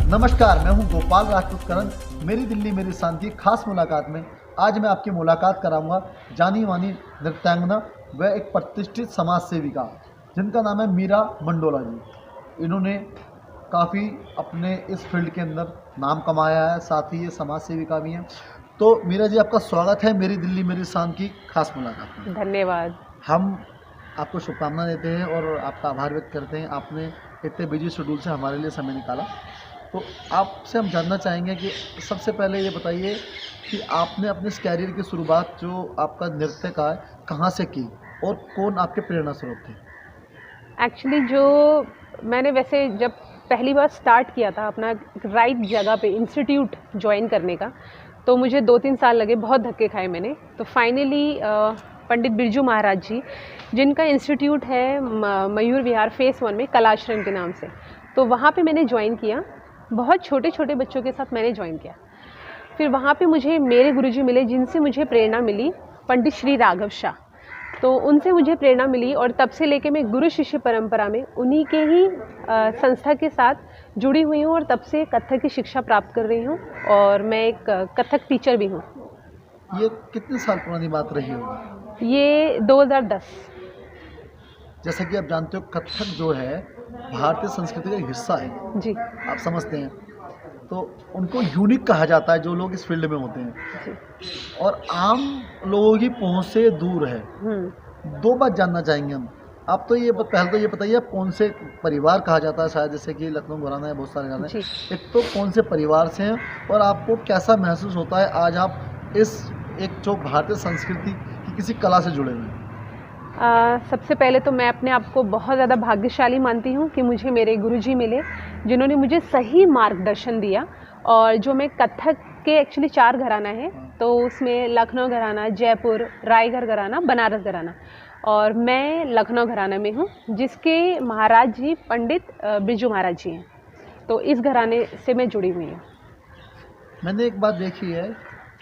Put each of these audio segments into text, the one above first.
नमस्कार, मैं हूं गोपाल राजपूत करण। मेरी दिल्ली मेरी शांति खास मुलाकात में आज मैं आपकी मुलाकात कराऊंगा जानी मानी नृत्यांगना व एक प्रतिष्ठित समाज सेविका जिनका नाम है मीरा मंडोला जी। इन्होंने काफ़ी अपने इस फील्ड के अंदर नाम कमाया है, साथ ही ये समाज सेविका भी हैं। तो मीरा जी, आपका स्वागत है मेरी दिल्ली मेरी शांति की खास मुलाकात में। धन्यवाद। हम आपको शुभकामनाएं देते हैं और आपका आभार व्यक्त करते हैं, आपने इतने बिजी शेड्यूल से हमारे लिए समय निकाला। तो आपसे हम जानना चाहेंगे कि सबसे पहले ये बताइए कि आपने अपने इस कैरियर की शुरुआत जो आपका नृत्य का है कहाँ से की और कौन आपके प्रेरणा स्रोत थे? एक्चुअली जो मैंने वैसे जब पहली बार स्टार्ट किया था अपना राइट जगह पे इंस्टीट्यूट ज्वाइन करने का, तो मुझे 2-3 साल लगे, बहुत धक्के खाए मैंने। तो फाइनली पंडित बिरजू महाराज जी, जिनका इंस्टीट्यूट है मयूर विहार फेस 1 में कलाश्रम के नाम से, तो वहाँ पे मैंने ज्वाइन किया। बहुत छोटे छोटे बच्चों के साथ मैंने ज्वाइन किया। फिर वहाँ पे मुझे मेरे गुरुजी मिले जिनसे मुझे प्रेरणा मिली, पंडित श्री राघव शाह। तो उनसे मुझे प्रेरणा मिली और तब से लेके मैं गुरु शिष्य परंपरा में उन्हीं के ही संस्था के साथ जुड़ी हुई हूँ और तब से कथक की शिक्षा प्राप्त कर रही हूँ और मैं एक कथक टीचर भी हूँ। ये कितने साल पुरानी बात रही होगी? ये 2010। जैसा कि आप जानते हो, कथक जो है भारतीय संस्कृति का एक हिस्सा है जी, आप समझते हैं। तो उनको यूनिक कहा जाता है जो लोग इस फील्ड में होते हैं, जी। और आम लोगों की पहुंच से दूर है। दो बात जानना चाहेंगे हम। आप तो ये पहले तो ये बताइए, आप कौन से परिवार कहा जाता है, शायद जैसे कि लखनऊ घराना है, बहुत सारे घराने हैं। एक तो कौन से परिवार से हैं और आपको कैसा महसूस होता है आज आप इस एक जो भारतीय संस्कृति की किसी कला से जुड़े हुए हैं? सबसे पहले तो मैं अपने आप को बहुत ज़्यादा भाग्यशाली मानती हूँ कि मुझे मेरे गुरुजी मिले जिन्होंने मुझे सही मार्गदर्शन दिया। और जो मैं कथक के एक्चुअली 4 घराना है, तो उसमें लखनऊ घराना, जयपुर, रायगढ़ घराना, बनारस घराना, और मैं लखनऊ घराना में हूँ जिसके महाराज जी पंडित बिरजू महाराज जी हैं। तो इस घराने से मैं जुड़ी हुई हूँ। मैंने एक बात देखी है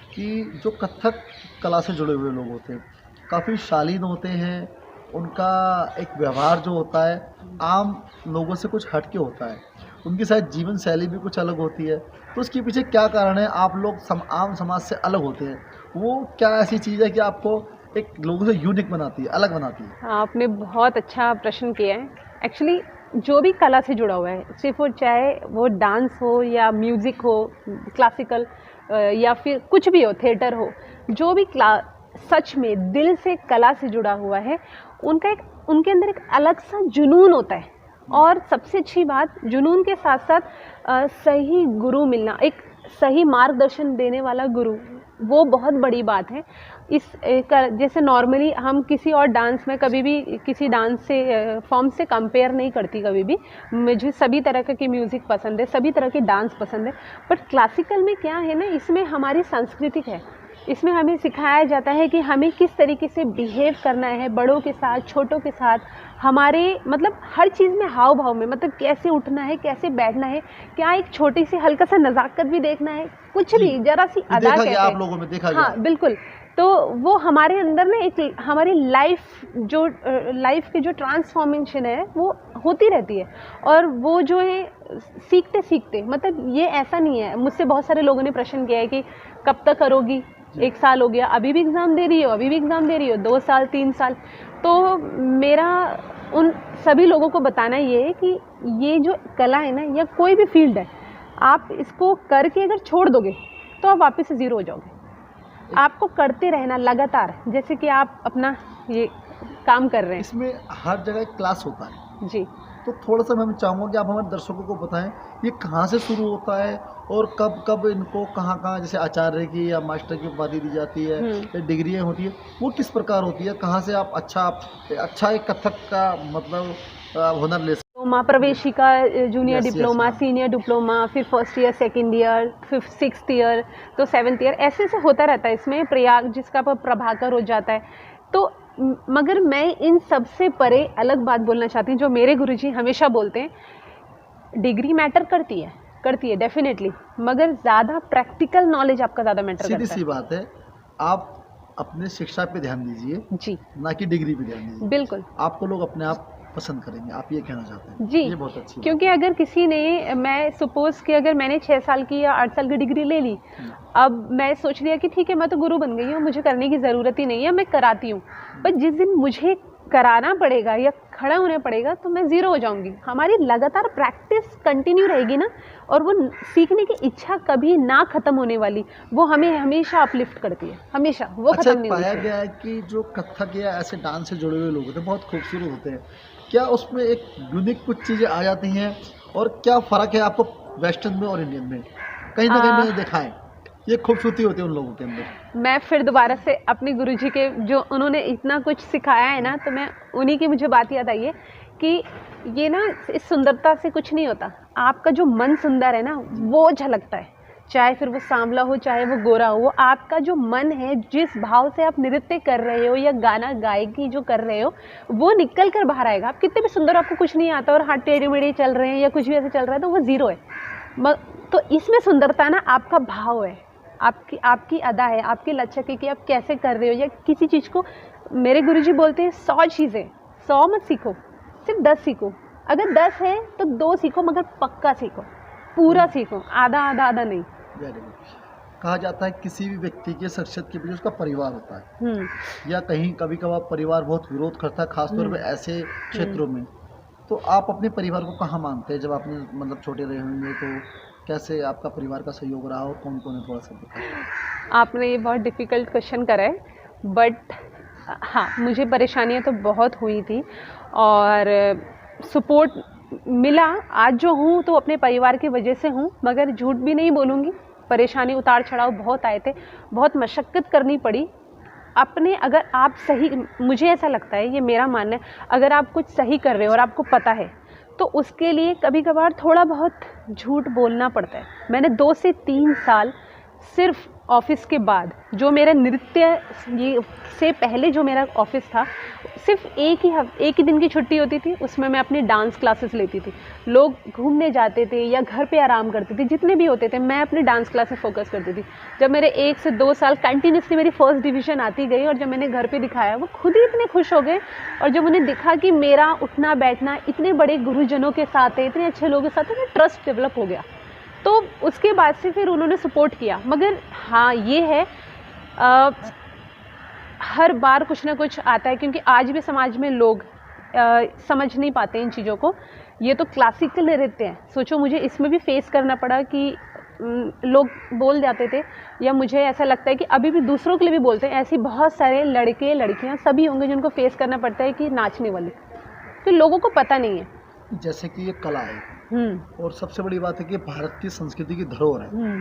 कि जो कथक कला से जुड़े हुए लोग होते हैं काफ़ी शालीन होते हैं, उनका एक व्यवहार जो होता है आम लोगों से कुछ हट के होता है, उनकी शायद जीवन शैली भी कुछ अलग होती है। तो उसके पीछे क्या कारण है? आप लोग आम समाज से अलग होते हैं, वो क्या ऐसी चीज़ है कि आपको एक लोगों से यूनिक बनाती है, अलग बनाती है? हाँ, आपने बहुत अच्छा प्रश्न किया है। एक्चुअली जो भी कला से जुड़ा हुआ है, सिर्फ वो चाहे वो डांस हो या म्यूज़िक हो, क्लासिकल या फिर कुछ भी हो, थिएटर हो, जो भी सच में दिल से कला से जुड़ा हुआ है, उनके अंदर एक अलग सा जुनून होता है। और सबसे अच्छी बात, जुनून के साथ साथ सही गुरु मिलना, एक सही मार्गदर्शन देने वाला गुरु, वो बहुत बड़ी बात है। जैसे नॉर्मली हम किसी और डांस में कभी भी किसी डांस से फॉर्म से कंपेयर नहीं करती कभी भी। मुझे सभी तरह की म्यूज़िक पसंद है, सभी तरह के डांस पसंद है, बट क्लासिकल में क्या है ना, इसमें हमारी सांस्कृतिक है। इसमें हमें सिखाया जाता है कि हमें किस तरीके से बिहेव करना है बड़ों के साथ, छोटों के साथ, हमारे मतलब हर चीज़ में हाव भाव में, मतलब कैसे उठना है, कैसे बैठना है, क्या एक छोटी सी हल्का सा नज़ाकत भी देखना है, कुछ भी जरा सी अदा कहते हैं। आप लोगों में देखा गया। हाँ, बिल्कुल। तो वो हमारे अंदर ना एक हमारी लाइफ की जो ट्रांसफॉर्मेशन है वो होती रहती है। और वो जो है सीखते सीखते, मतलब ये ऐसा नहीं है। मुझसे बहुत सारे लोगों ने प्रश्न किया है कि कब तक करोगी, 1 साल हो गया, अभी भी एग्ज़ाम दे रही हो, अभी भी एग्ज़ाम दे रही हो, 2 साल 3 साल। तो मेरा उन सभी लोगों को बताना ये है कि ये जो कला है ना, या कोई भी फील्ड है, आप इसको करके अगर छोड़ दोगे तो आप वापस से ज़ीरो हो जाओगे। आपको करते रहना लगातार, जैसे कि आप अपना ये काम कर रहे हैं। इसमें हर जगह एक क्लास होता है जी। तो थोड़ा सा मैं चाहूँगा कि आप हमारे दर्शकों को बताएं ये कहाँ से शुरू होता है और कब कब इनको कहाँ कहाँ, जैसे आचार्य की या मास्टर की उपाधि दी जाती है या डिग्रियाँ होती है, वो किस प्रकार होती है, कहाँ से आप अच्छा एक कथक का मतलब हुनर ले सकते? डिप्लोमा, प्रवेशिका, जूनियर डिप्लोमा, हाँ। सीनियर डिप्लोमा, फिर फर्स्ट ईयर, सेकेंड ईयर, फिर 6th ईयर, तो 7th ईयर, ऐसे से होता रहता है। इसमें प्रयाग जिसका प्रभाकर हो जाता है। तो मगर मैं इन सब से परे अलग बात बोलना चाहती हूँ, जो मेरे गुरुजी हमेशा बोलते हैं, डिग्री मैटर करती है डेफिनेटली, मगर ज़्यादा प्रैक्टिकल नॉलेज आपका ज़्यादा मैटर करता है। सीधी सी बात है, आप अपने शिक्षा पे ध्यान दीजिए जी, ना कि डिग्री पे ध्यान दीजिए। बिल्कुल। आपको लोग अपने आप पसंद करेंगे, आप ये कहना चाहते हैं? जी, ये बहुत अच्छी बात क्योंकि अगर किसी ने, मैं सपोज़ कि अगर मैंने 6 साल की या 8 साल की डिग्री ले ली, है। अब मैं सोच लिया कि ठीक है मैं तो गुरु बन गई हूँ, मुझे करने की ज़रूरत ही नहीं है, मैं कराती हूँ। पर जिस दिन मुझे कराना पड़ेगा या खड़ा होना पड़ेगा तो मैं ज़ीरो हो जाऊँगी। हमारी लगातार प्रैक्टिस कंटिन्यू रहेगी ना, और वो सीखने की इच्छा कभी ना ख़त्म होने वाली, वो हमें हमेशा अपलिफ्ट करती है, हमेशा, वो अच्छा, ख़त्म एक नहीं होनी पाया चाहिए। गया है कि जो कथक या ऐसे डांस से जुड़े हुए लोग होते हैं बहुत खूबसूरत होते हैं। क्या उसमें एक यूनिक कुछ चीज़ें आ जाती हैं और क्या फ़र्क है आपको वेस्टर्न में और इंडियन में? कहीं न कहीं आ, मैंने देखा है, ये खूबसूरती होती है उन लोगों के अंदर। मैं फिर दोबारा से अपने गुरुजी के, जो उन्होंने इतना कुछ सिखाया है ना, तो मैं उन्हीं की, मुझे बात याद आई है कि ये ना, इस सुंदरता से कुछ नहीं होता, आपका जो मन सुंदर है ना वो झलकता है, चाहे फिर वो सांवला हो चाहे वो गोरा हो, वो आपका जो मन है, जिस भाव से आप नृत्य कर रहे हो या गाना गायकी जो कर रहे हो, वो निकल कर बाहर आएगा। आप कितने भी सुंदर, आपको कुछ नहीं आता और हाथ टेढ़े मेढ़े चल रहे हैं या कुछ भी ऐसे चल रहा है, तो वो ज़ीरो है। तो इसमें सुंदरता ना आपका भाव है, आपकी आपकी अदा है, आपकी लचक है कि आप कैसे कर रहे हो या किसी चीज़ को। मेरे गुरुजी बोलते हैं 100 चीज़ें, 100 मत सीखो, सिर्फ 10 सीखो। अगर 10 है तो 2 सीखो, मगर पक्का सीखो, पूरा सीखो, आधा आधा आधा नहीं। Very good. कहा जाता है किसी भी व्यक्ति की शख्सियत के पीछे उसका परिवार होता है, या कहीं कभी-कभार परिवार बहुत विरोध करता है, खास तौर पे ऐसे क्षेत्रों में। तो आप अपने परिवार को कहाँ मानते हैं? जब आपने मतलब छोटे रहे होंगे तो कैसे आपका परिवार का सहयोग रहा और कौन-कौन है, थोड़ा-सा बताइए? आपने ये बहुत डिफ़िकल्ट क्वेश्चन करा है, बट हाँ, मुझे परेशानियाँ तो बहुत हुई थी और सपोर्ट मिला। आज जो हूँ तो अपने परिवार की वजह से हूँ, मगर झूठ भी नहीं बोलूँगी, परेशानी उतार चढ़ाव बहुत आए थे, बहुत मशक्क़त करनी पड़ी। अपने, अगर आप सही, मुझे ऐसा लगता है, ये मेरा मानना है, अगर आप कुछ सही कर रहे हो और आपको पता है, तो उसके लिए कभी कभार थोड़ा बहुत झूठ बोलना पड़ता है। मैंने 2 से 3 साल सिर्फ ऑफिस के बाद, जो मेरा नृत्य ये से पहले जो मेरा ऑफिस था, सिर्फ एक ही दिन की छुट्टी होती थी, उसमें मैं अपनी डांस क्लासेस लेती थी। लोग घूमने जाते थे या घर पे आराम करते थे, जितने भी होते थे, मैं अपनी डांस क्लास में फोकस करती थी। जब मेरे 1 से 2 साल कंटिन्यूसली मेरी फर्स्ट डिवीज़न आती गई और जब मैंने घर पे दिखाया, वो खुद ही इतने खुश हो गए। और जब उन्हें दिखा कि मेरा उठना बैठना इतने बड़े गुरुजनों के साथ है, इतने अच्छे लोगों के साथ है, मेरा ट्रस्ट डेवलप हो गया। तो उसके बाद से फिर उन्होंने सपोर्ट किया। मगर हाँ, ये है, हर बार कुछ ना कुछ आता है, क्योंकि आज भी समाज में लोग समझ नहीं पाते इन चीज़ों को। ये तो क्लासिकल नृत्य है, सोचो मुझे इसमें भी फेस करना पड़ा कि लोग बोल जाते थे, या मुझे ऐसा लगता है कि अभी भी दूसरों के लिए भी बोलते हैं, ऐसी बहुत सारे लड़के लड़कियां सभी होंगे जिनको फेस करना पड़ता है कि नाचने वाली, तो लोगों को पता नहीं है। जैसे कि ये कला है और सबसे बड़ी बात है कि भारत की संस्कृति की धरोहर है,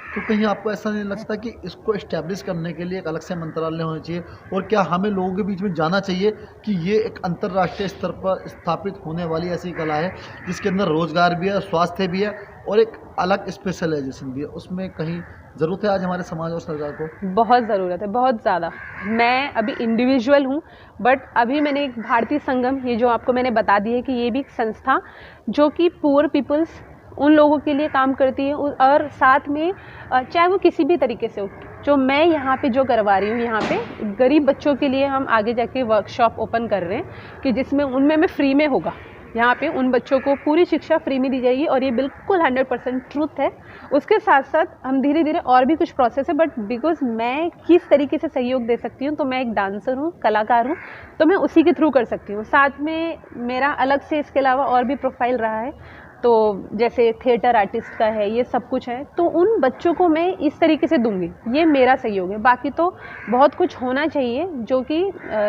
तो कहीं आपको ऐसा नहीं लगता कि इसको एस्टैब्लिश करने के लिए एक अलग से मंत्रालय होना चाहिए? और क्या हमें लोगों के बीच में जाना चाहिए कि ये एक अंतर्राष्ट्रीय स्तर पर स्थापित होने वाली ऐसी कला है जिसके अंदर रोजगार भी है, स्वास्थ्य भी है और एक अलग स्पेशलाइजेशन भी है? उसमें कहीं ज़रूरत है आज हमारे समाज और सरकार को? बहुत ज़रूरत है, बहुत ज़्यादा। मैं अभी इंडिविजुअल हूँ, बट अभी मैंने एक भारतीय संगम, ये जो आपको मैंने बता दी है कि ये भी एक संस्था जो कि पुअर पीपल्स, उन लोगों के लिए काम करती है, और साथ में चाहे वो किसी भी तरीके से हो, जो मैं यहाँ पे जो करवा रही हूँ, यहाँ पे गरीब बच्चों के लिए हम आगे जाके वर्कशॉप ओपन कर रहे हैं कि जिसमें उनमें मैं फ्री में होगा। यहाँ पे उन बच्चों को पूरी शिक्षा फ्री में दी जाएगी, और ये बिल्कुल 100% ट्रूथ है। उसके साथ साथ हम धीरे धीरे और भी कुछ प्रोसेस है, बट बिकॉज मैं किस तरीके से सहयोग दे सकती हूँ, तो मैं एक डांसर हूँ, कलाकार हूँ, तो मैं उसी के थ्रू कर सकती हूँ। साथ में मेरा अलग से इसके अलावा और भी प्रोफाइल रहा है, तो जैसे थिएटर आर्टिस्ट का है, ये सब कुछ है, तो उन बच्चों को मैं इस तरीके से दूंगी, ये मेरा सहयोग है। बाकी तो बहुत कुछ होना चाहिए जो कि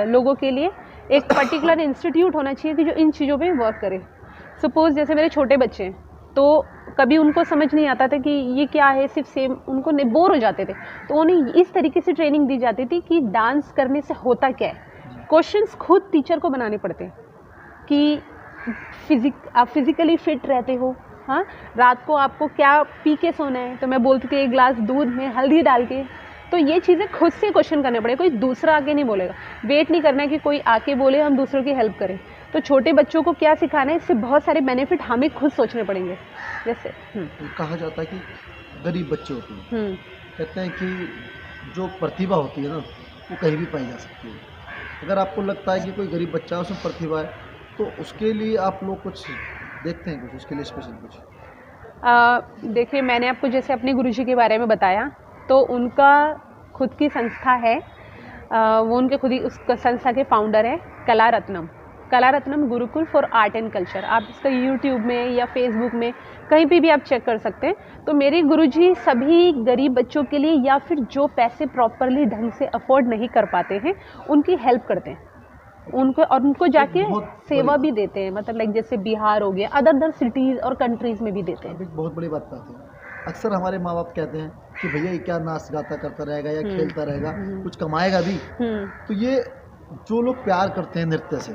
लोगों के लिए एक पर्टिकुलर इंस्टीट्यूट होना चाहिए कि जो इन चीज़ों पे वर्क करे। सपोज़ जैसे मेरे छोटे बच्चे हैं, तो कभी उनको समझ नहीं आता था कि ये क्या है, सिर्फ सेम, उनको बोर हो जाते थे, तो उन्हें इस तरीके से ट्रेनिंग दी जाती थी कि डांस करने से होता क्या है। क्वेश्चंस खुद टीचर को बनाने पड़ते हैं कि आप फिज़िकली फिट रहते हो, हाँ, रात को आपको क्या पी के सोना है, तो मैं बोलती थी 1 गिलास दूध में हल्दी डाल के। तो ये चीज़ें खुद से क्वेश्चन करने पड़े, कोई दूसरा आके नहीं बोलेगा। वेट नहीं करना है कि कोई आके बोले हम दूसरों की हेल्प करें। तो छोटे बच्चों को क्या सिखाना है, इससे बहुत सारे बेनिफिट हमें खुद सोचने पड़ेंगे। जैसे कहा जाता है कि गरीब बच्चे होते हैं, कहते हैं कि जो प्रतिभा होती है ना वो कहीं भी पाई जा सकती है। अगर आपको लगता है कि कोई गरीब बच्चा है उसमें प्रतिभा है, तो उसके लिए आप लोग कुछ देखते हैं, कुछ उसके लिए स्पेशल कुछ? देखिए, मैंने आपको जैसे अपने गुरुजी के बारे में बताया, तो उनका खुद की संस्था है। वो उनके खुद ही उस संस्था के फाउंडर है, कला Ratnam Gurukul for art and culture. आप इसका यूट्यूब में या फेसबुक में कहीं पे भी आप चेक कर सकते हैं। तो मेरे गुरुजी सभी गरीब बच्चों के लिए या फिर जो पैसे प्रॉपरली ढंग से अफोर्ड नहीं कर पाते हैं, उनकी हेल्प करते हैं उनको जाके सेवा भी देते हैं। मतलब लाइक जैसे बिहार हो गया, अदर सिटीज़ और कंट्रीज़ में भी देते हैं। एक बहुत बड़ी बात कहते हैं, अक्सर हमारे माँ बाप कहते हैं कि भैया ये क्या नाच गाता करता रहेगा या खेलता रहेगा, कुछ कमाएगा भी। तो ये जो लोग प्यार करते हैं नृत्य से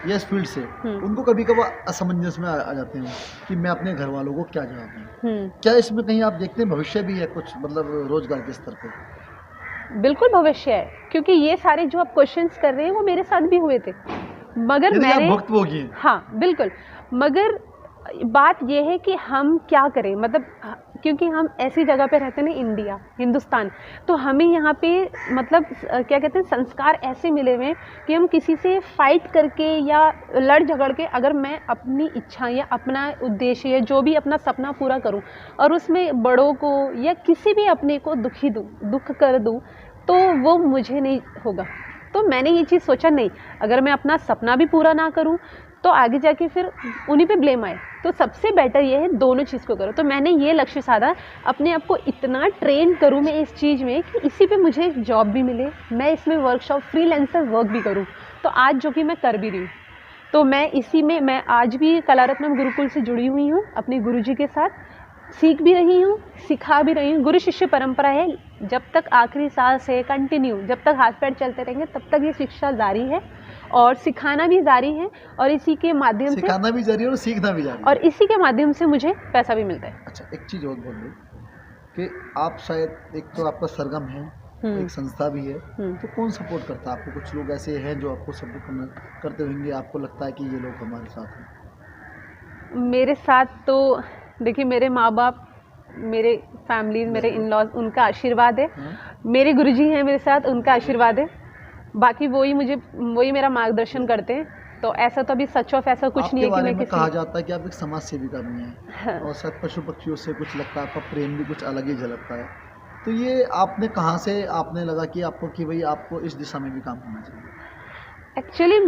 या इस फील्ड से, उनको कभी कभार असमंजस में आ जाते हैं कि मैं अपने घर वालों को क्या जवाब दूं। क्या इसमें कहीं आप देखते हैं भविष्य भी है कुछ, मतलब रोजगार के स्तर पे? बिल्कुल भविष्य है, क्योंकि ये सारे जो आप क्वेश्चंस कर रहे हैं वो मेरे साथ भी हुए थे, मगर मैंने भुक्तभोगी हैं। हाँ बिल्कुल, मगर बात ये है कि हम क्या करें, मतलब क्योंकि हम ऐसी जगह पे रहते हैं ना, इंडिया, हिंदुस्तान, तो हमें यहाँ पे मतलब क्या कहते हैं, संस्कार ऐसे मिले हुए हैं कि हम किसी से फाइट करके या लड़ झगड़ के, अगर मैं अपनी इच्छा या अपना उद्देश्य या जो भी अपना सपना पूरा करूँ और उसमें बड़ों को या किसी भी अपने को दुख कर दूँ, तो वो मुझे नहीं होगा। तो मैंने ये चीज़ सोचा, नहीं, अगर मैं अपना सपना भी पूरा ना करूं तो आगे जाके फिर उन्हीं पे ब्लेम आए, तो सबसे बेटर ये है दोनों चीज़ को करो। तो मैंने ये लक्ष्य साधा, अपने आप को इतना ट्रेन करूं मैं इस चीज़ में कि इसी पे मुझे जॉब भी मिले, मैं इसमें वर्कशॉप फ्रीलांसर वर्क भी करूं। तो आज जो कि मैं कर भी रही हूँ, तो मैं इसी में, मैं आज भी कला रत्नम गुरुकुल से जुड़ी हुई हूँ, अपने गुरुजी के साथ सीख भी रही हूँ, सिखा भी रही हूँ। गुरु शिष्य परंपरा है, जब तक आखिरी सांस है, कंटिन्यू, जब तक हाथ पैर चलते रहेंगे तब तक ये शिक्षा जारी है और सिखाना भी जारी है, और इसी के माध्यम से सिखाना भी जारी है और सीखना भी जारी है, और इसी के माध्यम से मुझे पैसा भी मिलता है। अच्छा, एक चीज़ और बोल दो कि आप शायद, एक तो आपका सरगम है, एक संस्था भी है, तो कौन सपोर्ट करता है आपको? कुछ लोग ऐसे हैं जो आपको सपोर्ट करते होंगे, आपको लगता है कि ये लोग हमारे साथ हैं? मेरे साथ तो देखिए, मेरे माँ बाप, मेरे फैमिली, मेरे इन लॉज, उनका आशीर्वाद है। मेरे गुरुजी हैं मेरे साथ, उनका आशीर्वाद है। बाकी वही मेरा मार्गदर्शन करते हैं। तो ऐसा तो अभी सच ऑफ ऐसा कुछ नहीं है कि मैं किसी, कहा जाता है कि आप एक समाज सेविका भी हैं। हाँ। और शायद पशु पक्षियों से कुछ लगता है, आपका प्रेम भी कुछ अलग ही झलकता है। तो ये आपने कहाँ से आपने लगा कि आपको, कि भाई आपको इस दिशा में भी काम करना चाहिए? एक्चुअली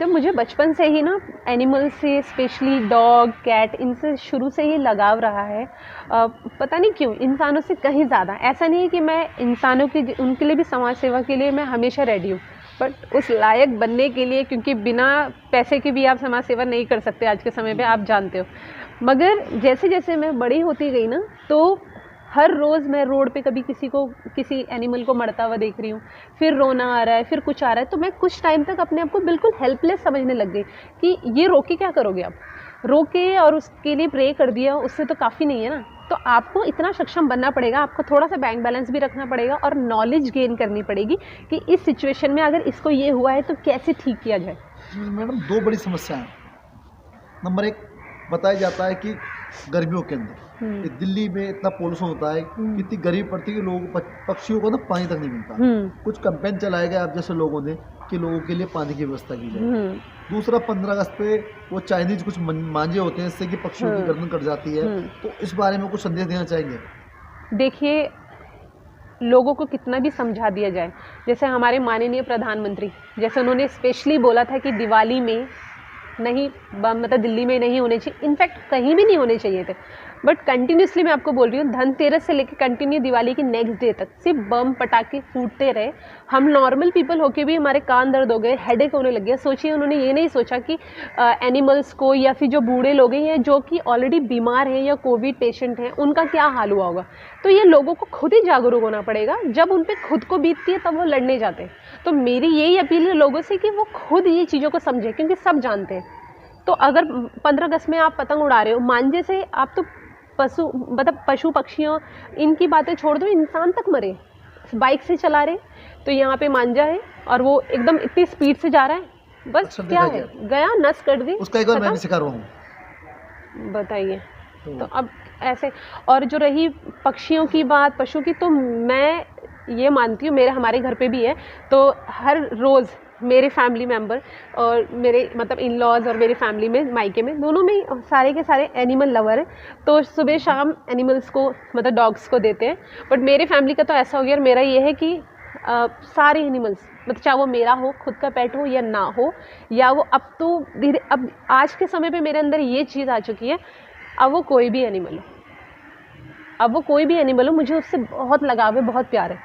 मुझे बचपन से ही ना एनिमल से, स्पेशली डॉग, कैट, इनसे शुरू से ही लगाव रहा है। पता नहीं क्यों, इंसानों से कहीं ज़्यादा। ऐसा नहीं है कि मैं इंसानों की, उनके लिए भी समाज सेवा के लिए मैं हमेशा रेडी हूँ, बट उस लायक बनने के लिए, क्योंकि बिना पैसे के भी आप समाज सेवा नहीं कर सकते आज के समय पे, आप जानते हो। मगर जैसे जैसे मैं बड़ी होती गई ना, तो हर रोज़ मैं रोड पे कभी किसी एनिमल को मरता हुआ देख रही हूँ, फिर रोना आ रहा है, फिर कुछ आ रहा है, तो मैं कुछ टाइम तक अपने आप को बिल्कुल हेल्पलेस समझने लग गई कि ये रोके क्या करोगे आप, रोके और उसके लिए प्रे कर दिया, उससे तो काफ़ी नहीं है ना। तो आपको इतना सक्षम बनना पड़ेगा, आपको थोड़ा सा बैंक बैलेंस भी रखना पड़ेगा और नॉलेज गेन करनी पड़ेगी कि इस सिचुएशन में अगर इसको ये हुआ है तो कैसे ठीक किया जाए। मैडम, दो बड़ी समस्याएं। नंबर एक, बताया जाता है कि गर्मियों के अंदर दिल्ली में इतना पोल्यूशन होता है, इतनी गर्मी पड़ती है कि लोगों को, पक्षियों को ना पानी तक नहीं मिलता। कुछ कैंपेन चलाए गए आप जैसे लोगों ने कि लोगों के लिए पानी की व्यवस्था की जाए। दूसरा, 15 अगस्त पे वो चाइनीज कुछ मांझे होते हैं, इससे कि पक्षियों की गर्दन कट जाती है। तो इस बारे में कुछ संदेश देना चाहेंगे? देखिए, लोगों को कितना भी समझा दिया जाए, जैसे हमारे माननीय प्रधानमंत्री, जैसे उन्होंने स्पेशली बोला था कि दिवाली में नहीं, मतलब दिल्ली में नहीं होने चाहिए, इनफैक्ट कहीं भी नहीं होने चाहिए थे, बट कंटिन्यूसली मैं आपको बोल रही हूँ, धनतेरस से लेकर कंटिन्यू दिवाली की नेक्स्ट डे तक सिर्फ बम पटाखे फूटते रहे। हम नॉर्मल पीपल होके भी हमारे कान दर्द हो गए, हेडेक होने लग गया। सोचिए, उन्होंने ये नहीं सोचा कि एनिमल्स को या फिर जो बूढ़े लोग हैं या जो कि ऑलरेडी बीमार हैं या कोविड पेशेंट हैं, उनका क्या हाल हुआ होगा। तो ये लोगों को खुद ही जागरूक होना पड़ेगा, जब उन पर खुद को बीतती है तब वो लड़ने जाते हैं। तो मेरी यही अपील है लोगों से कि वो खुद ये चीज़ों को समझें, क्योंकि सब जानते हैं। तो अगर 15 अगस्त में आप पतंग उड़ा रहे हो, मांझे से आप तो पशु पक्षियों, इनकी बातें छोड़ दो, इंसान तक मरे, बाइक से चला रहे, तो यहाँ पे मांझा है और वो एकदम इतनी स्पीड से जा रहा है, बस क्या है, गया, नस कट दी, उसका एक बार मैं भी शिकार हुआ हूं। बताइए। तो अब ऐसे, और जो रही पक्षियों की बात, पशु की, तो मैं ये मानती हूँ, हमारे घर पे भी है, तो हर रोज़ मेरे फैमिली मेम्बर और मेरे मतलब इन लॉज और मेरे फैमिली में मायके में दोनों में सारे के सारे एनिमल लवर हैं, तो सुबह शाम एनिमल्स को मतलब डॉग्स को देते हैं। बट मेरे फैमिली का तो ऐसा हो गया, और मेरा ये है कि सारे एनिमल्स मतलब चाहे वो मेरा हो, खुद का पेट हो या ना हो, या वो अब तो धीरे अब आज के समय पे मेरे अंदर ये चीज़ आ चुकी है, अब वो कोई भी एनिमल हो, अब वो कोई भी एनिमल हो, मुझे उससे बहुत लगाव है, बहुत प्यार है।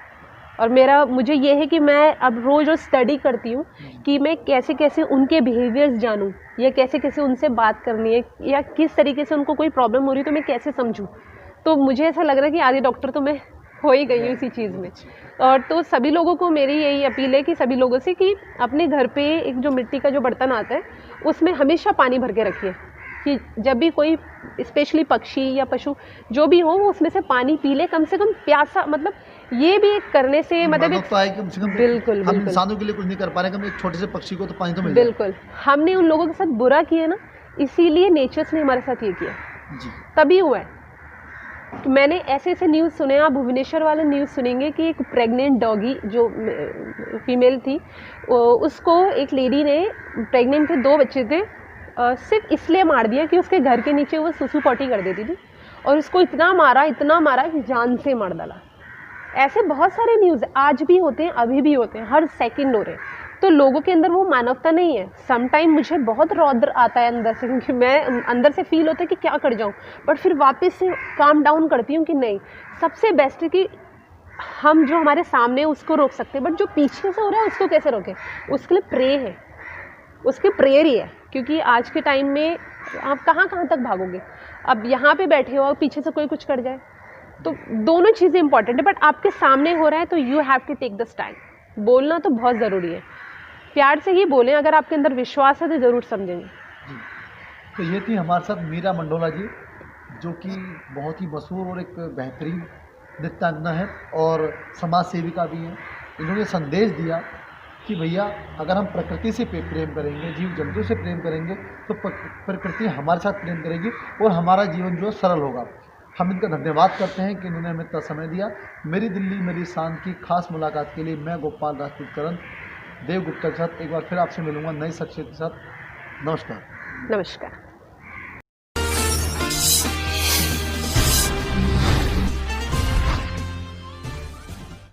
और मुझे ये है कि मैं अब रोज़ स्टडी करती हूँ कि मैं कैसे कैसे उनके बिहेवियर्स जानूँ, या कैसे कैसे उनसे बात करनी है, या किस तरीके से उनको कोई प्रॉब्लम हो रही है तो मैं कैसे समझूँ। तो मुझे ऐसा लग रहा है कि आधी डॉक्टर तो मैं हो ही गई हूँ इसी चीज़ में। और तो सभी लोगों को मेरी यही अपील है कि सभी लोगों से कि अपने घर पे एक जो मिट्टी का जो बर्तन आता है उसमें हमेशा पानी भर के रखिए, कि जब भी कोई स्पेशली पक्षी या पशु जो भी हो वो उसमें से पानी पी ले, कम से कम प्यासा, मतलब ये भी एक करने से मतलब एक तो है कि कम से कम बिल्कुल हम बिल्कुल इंसानों के लिए कुछ नहीं कर पा रहे, कम एक छोटे से पक्षी को तो पानी तो मिल बिल्कुल हमने उन लोगों के साथ बुरा किया ना, इसीलिए नेचर्स ने हमारे साथ ये किया, जी। तभी हुआ है। तो मैंने ऐसे ऐसे न्यूज़ सुने, आप भुवनेश्वर वाले न्यूज़ सुनेंगे कि एक प्रेग्नेंट डॉगी जो फीमेल थी, उसको एक लेडी ने, प्रेग्नेंट थे, 2 बच्चे थे, सिर्फ इसलिए मार दिया कि उसके घर के नीचे वो सुसु पॉटी कर देती थी, और उसको इतना मारा कि जान से मार डाला। ऐसे बहुत सारे न्यूज़ आज भी होते हैं, अभी भी होते हैं, हर सेकंड हो रहे हैं। तो लोगों के अंदर वो मानवता नहीं है। सम टाइम मुझे बहुत रौद्र आता है अंदर से, क्योंकि मैं अंदर से फील होता है कि क्या कर जाऊँ, बट फिर वापस से काम डाउन करती हूँ कि नहीं, सबसे बेस्ट है कि हम जो हमारे सामने है उसको रोक सकते हैं, बट जो पीछे से हो रहा है उसको कैसे रोकें, उसके लिए प्रे है, उसके प्रेयर ही है। क्योंकि आज के टाइम में आप कहाँ कहाँ तक भागोगे, अब यहाँ पे बैठे हो और पीछे से कोई कुछ कर जाए, तो दोनों चीज़ें इंपॉर्टेंट है, बट आपके सामने हो रहा है तो you have to take the stand. बोलना तो बहुत ज़रूरी है, प्यार से ही बोलें, अगर आपके अंदर विश्वास है तो ज़रूर समझेंगे। जी। तो ये थी हमारे साथ मीरा मंडोला जी, जो कि बहुत ही मशहूर और एक बेहतरीन नृत्यांगना है और समाज सेविका भी हैं। इन्होंने संदेश दिया कि भैया अगर हम प्रकृति से प्रेम करेंगे, जीव जंतु से प्रेम करेंगे, तो प्रकृति हमारे साथ प्रेम करेगी और हमारा जीवन जो है सरल होगा। हम इनका धन्यवाद करते हैं कि इन्होंने हमें इतना समय दिया। मेरी दिल्ली मेरी शान की खास मुलाकात के लिए मैं गोपाल राजपूत करण देव गुप्ता के साथ एक बार फिर आपसे मिलूंगा नई शख्सियत के साथ। नमस्कार। नमस्कार।